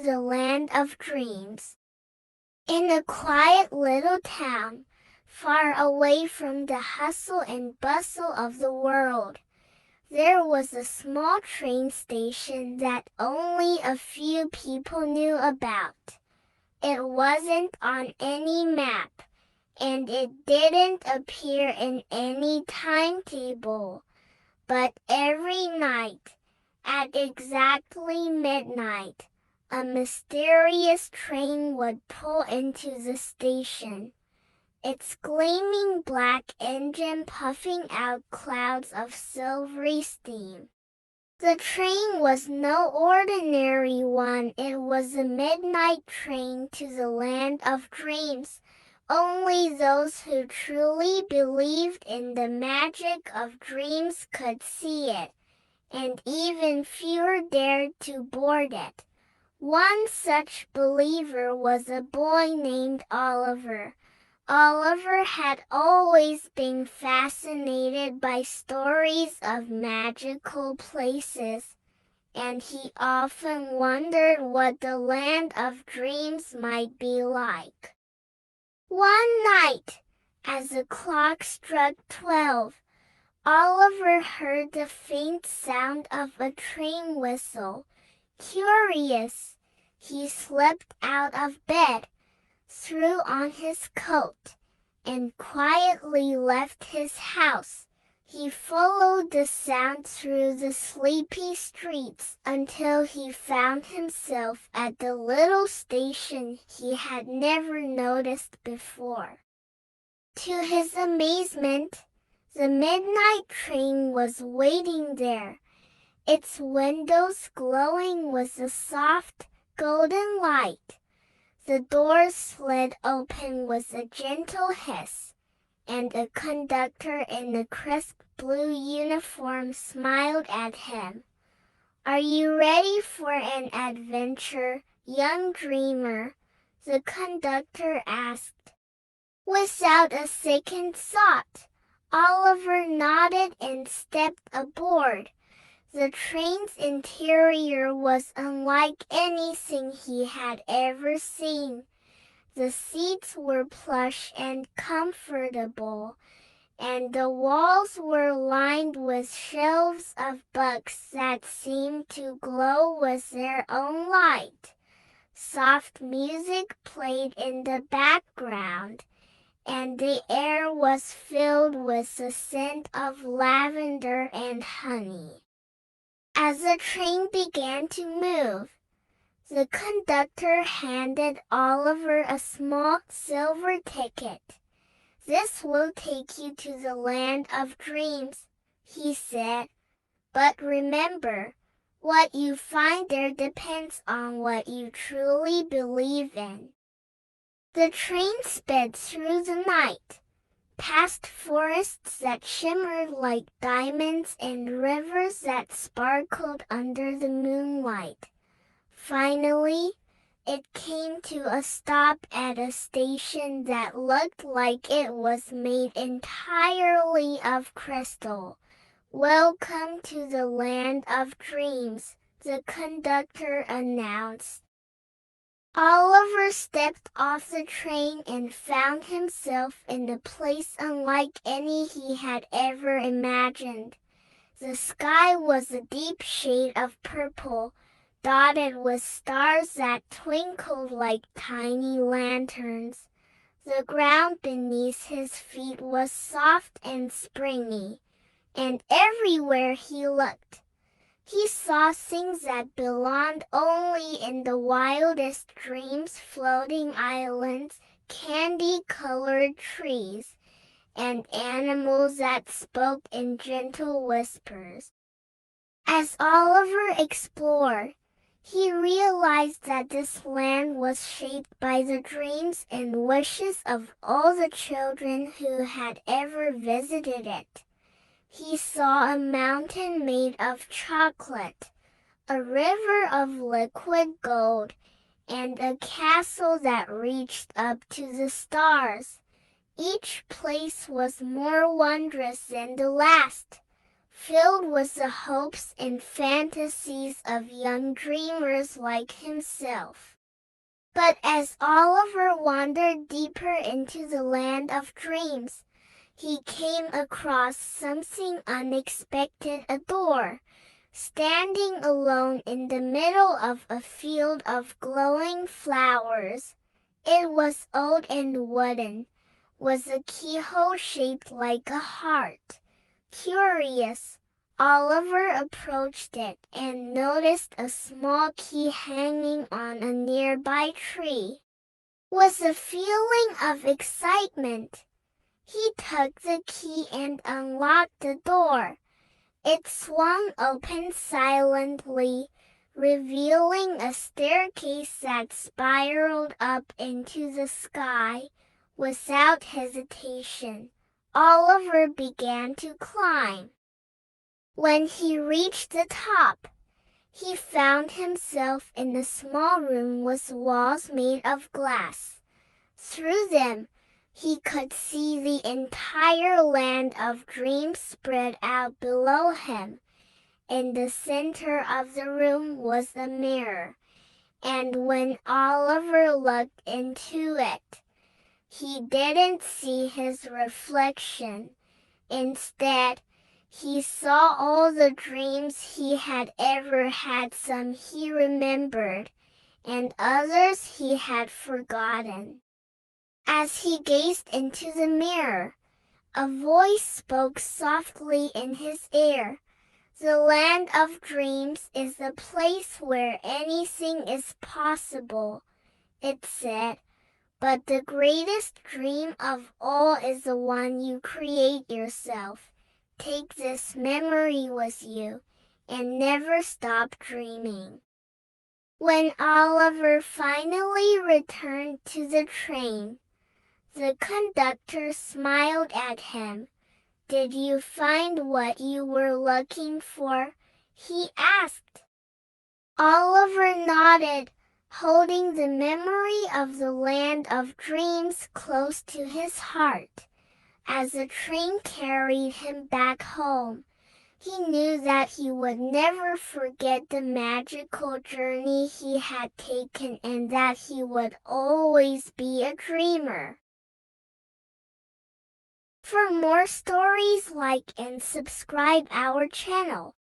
to the land of dreams. In a quiet little town, far away from the hustle and bustle of the world, there was a small train station that only a few people knew about. It wasn't on any map, and it didn't appear in any timetable. But every night, at exactly midnight, a mysterious train would pull into the station, its gleaming black engine puffing out clouds of silvery steam. The train was no ordinary one. It was a midnight train to the land of dreams. Only those who truly believed in the magic of dreams could see it, and even fewer dared to board it. One such believer was a boy named Oliver. Oliver had always been fascinated by stories of magical places, and he often wondered what the land of dreams might be like. One night, as the clock struck 12, Oliver heard the faint sound of a train whistle. Curious, he slipped out of bed, threw on his coat, and quietly left his house. He followed the sound through the sleepy streets until he found himself at the little station he had never noticed before. To his amazement, the midnight train was waiting there, its windows glowing with a soft, golden light. The doors slid open with a gentle hiss, and a conductor in a crisp blue uniform smiled at him. "Are you ready for an adventure, young dreamer?" the conductor asked. Without a second thought, Oliver nodded and stepped aboard. The train's interior was unlike anything he had ever seen. The seats were plush and comfortable, and the walls were lined with shelves of books that seemed to glow with their own light. Soft music played in the background, and the air was filled with the scent of lavender and honey. As the train began to move, the conductor handed Oliver a small silver ticket. "This will take you to the land of dreams," he said. "But remember, what you find there depends on what you truly believe in." The train sped through the night, past forests that shimmered like diamonds and rivers that sparkled under the moonlight. Finally, it came to a stop at a station that looked like it was made entirely of crystal. "Welcome to the land of dreams," the conductor announced. Oliver stepped off the train and found himself in a place unlike any he had ever imagined. The sky was a deep shade of purple, dotted with stars that twinkled like tiny lanterns. The ground beneath his feet was soft and springy, and everywhere he looked, he saw things that belonged only in the wildest dreams: floating islands, candy-colored trees, and animals that spoke in gentle whispers. As Oliver explored, he realized that this land was shaped by the dreams and wishes of all the children who had ever visited it. He saw a mountain made of chocolate, a river of liquid gold, and a castle that reached up to the stars. Each place was more wondrous than the last, filled with the hopes and fantasies of young dreamers like himself. But as Oliver wandered deeper into the land of dreams, he came across something unexpected: a door, standing alone in the middle of a field of glowing flowers. It was old and wooden, with a keyhole shaped like a heart. Curious, Oliver approached it and noticed a small key hanging on a nearby tree. With a feeling of excitement, he took the key and unlocked the door. It swung open silently, revealing a staircase that spiraled up into the sky. Without hesitation, Oliver began to climb. When he reached the top, he found himself in a small room with walls made of glass. Through them, he could see the entire land of dreams spread out below him. In the center of the room was a mirror, and when Oliver looked into it, he didn't see his reflection. Instead, he saw all the dreams he had ever had. Some he remembered, and others he had forgotten. As he gazed into the mirror, a voice spoke softly in his ear. "The land of dreams is the place where anything is possible," it said. "But the greatest dream of all is the one you create yourself. Take this memory with you, and never stop dreaming." When Oliver finally returned to the train, the conductor smiled at him. "Did you find what you were looking for?" he asked. Oliver nodded, holding the memory of the land of dreams close to his heart. As the train carried him back home, he knew that he would never forget the magical journey he had taken, and that he would always be a dreamer. For more stories, like and subscribe our channel.